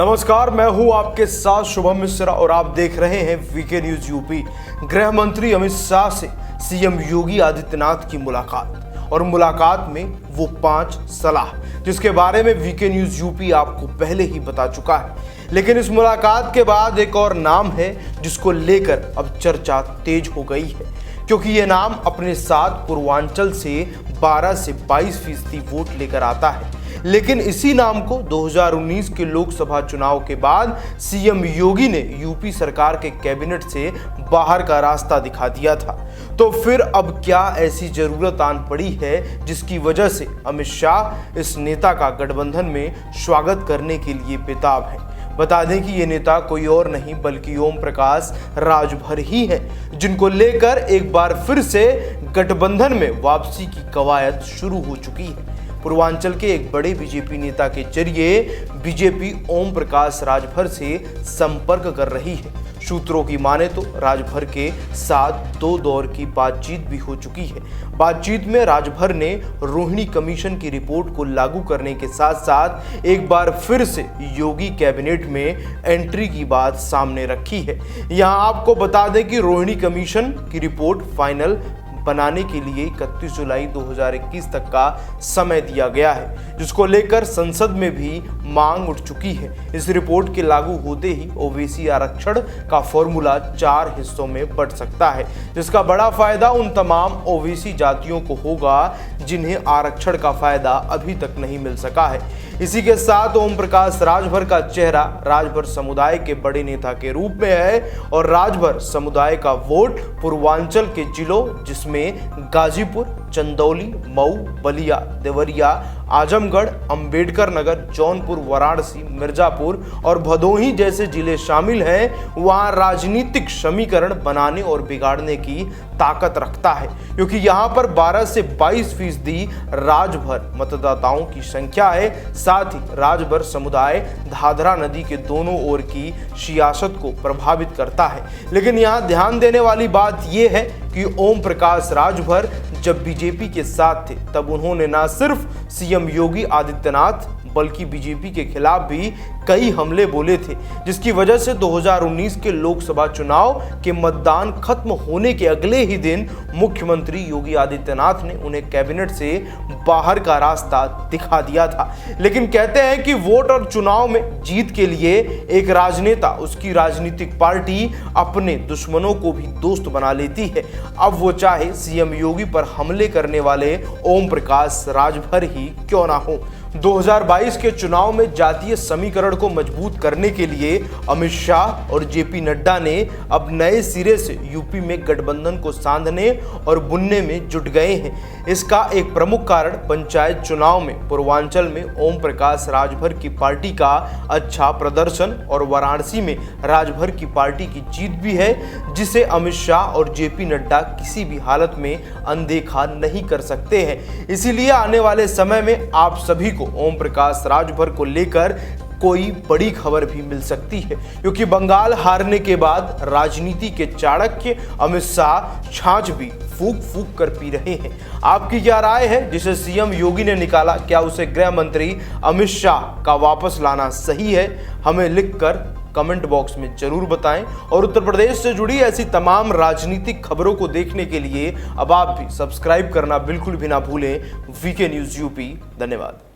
नमस्कार, मैं हूं आपके साथ शुभम मिश्रा और आप देख रहे हैं वीके न्यूज यूपी। गृह मंत्री अमित शाह से सीएम योगी आदित्यनाथ की मुलाकात और मुलाकात में वो 5 सलाह, जिसके बारे में वीके न्यूज यूपी आपको पहले ही बता चुका है। लेकिन इस मुलाकात के बाद एक और नाम है जिसको लेकर अब चर्चा तेज हो गई है, क्योंकि ये नाम अपने साथ पूर्वांचल से 12 से 22% वोट लेकर आता है। लेकिन इसी नाम को 2019 के लोकसभा चुनाव के बाद सीएम योगी ने यूपी सरकार के कैबिनेट से बाहर का रास्ता दिखा दिया था। तो फिर अब क्या ऐसी जरूरत आन पड़ी है जिसकी वजह से अमित शाह इस नेता का गठबंधन में स्वागत करने के लिए बेताब है। बता दें कि ये नेता कोई और नहीं बल्कि ओम प्रकाश राजभर ही है, जिनको लेकर एक बार फिर से गठबंधन में वापसी की कवायद शुरू हो चुकी है। पूर्वांचल के एक बड़े बीजेपी नेता के जरिए बीजेपी ओम प्रकाश राजभर से संपर्क कर रही है। सूत्रों की माने तो राजभर के साथ 2 दौर की बातचीत भी हो चुकी है। बातचीत में राजभर ने रोहिणी कमीशन की रिपोर्ट को लागू करने के साथ साथ एक बार फिर से योगी कैबिनेट में एंट्री की बात सामने रखी है। यहाँ आपको बता दें कि रोहिणी कमीशन की रिपोर्ट फाइनल बनाने के लिए 31 जुलाई 2021 तक का समय दिया गया है, जिसको लेकर संसद में भी मांग उठ चुकी है। इस रिपोर्ट के लागू होते ही ओबीसी आरक्षण का फॉर्मूला 4 हिस्सों में बढ़ सकता है, जिसका बड़ा फायदा उन तमाम ओबीसी जातियों को होगा जिन्हें आरक्षण का फायदा अभी तक नहीं मिल सका है। इसी के साथ ओम प्रकाश राजभर का चेहरा राजभर समुदाय के बड़े नेता के रूप में है और राजभर समुदाय का वोट पूर्वांचल के जिलों जिसमें गाजीपुर, चंदौली, मऊ, बलिया, देवरिया, आजमगढ़, अंबेडकर नगर, जौनपुर, वाराणसी, मिर्जापुर और भदोही जैसे जिले शामिल हैं, वहां राजनीतिक समीकरण बनाने और बिगाड़ने की ताकत रखता है, क्योंकि यहां पर 12 से 22% राजभर मतदाताओं की संख्या है। साथ ही राजभर समुदाय धाधरा नदी के दोनों ओर की सियासत को प्रभावित करता है। लेकिन यहां ध्यान देने वाली बात यह है कि ओम प्रकाश राजभर जब बीजेपी के साथ थे तब उन्होंने न सिर्फ सीएम योगी आदित्यनाथ बल्कि बीजेपी के खिलाफ भी कई हमले बोले थे, जिसकी वजह से 2019 के लोकसभा चुनाव के मतदान खत्म होने के अगले ही दिन मुख्यमंत्री योगी आदित्यनाथ ने उन्हें कैबिनेट से बाहर का रास्ता दिखा दिया था। लेकिन कहते हैं कि वोट और चुनाव में जीत के लिए एक राजनेता, उसकी राजनीतिक पार्टी अपने दुश्मनों को भी दोस्त बना लेती है। अब वो चाहे सीएम योगी पर हमले करने वाले ओम प्रकाश राजभर ही क्यों ना हो। 2022 के चुनाव में जातीय समीकरण को मजबूत करने के लिए अमित शाह और जेपी नड्डा ने अब नए सिरे से यूपी में गठबंधन को सांधने और बुनने में जुट गए हैं। इसका एक प्रमुख कारण पंचायत चुनाव में पूर्वांचल में ओम प्रकाश राजभर की पार्टी का अच्छा प्रदर्शन और वाराणसी में राजभर की पार्टी की जीत भी है, जिसे अमित शाह और जेपी नड्डा किसी भी हालत में अनदेखा नहीं कर सकते हैं। इसीलिए आने वाले समय में आप सभी ओम प्रकाश राजभर को लेकर कोई बड़ी खबर भी मिल सकती है, क्योंकि बंगाल हारने के बाद राजनीति के चाणक्य अमित शाह छाछ भी फूक फूक कर पी रहे हैं। आपकी क्या राय है जिसे सीएम योगी ने निकाला? क्या उसे गृह मंत्री अमित शाह का वापस लाना सही है? हमें लिखकर कमेंट बॉक्स में जरूर बताएं और उत्तर प्रदेश से जुड़ी ऐसी तमाम राजनीतिक खबरों को देखने के लिए अब आप भी सब्सक्राइब करना बिल्कुल भी ना भूलें। VK news UP. धन्यवाद।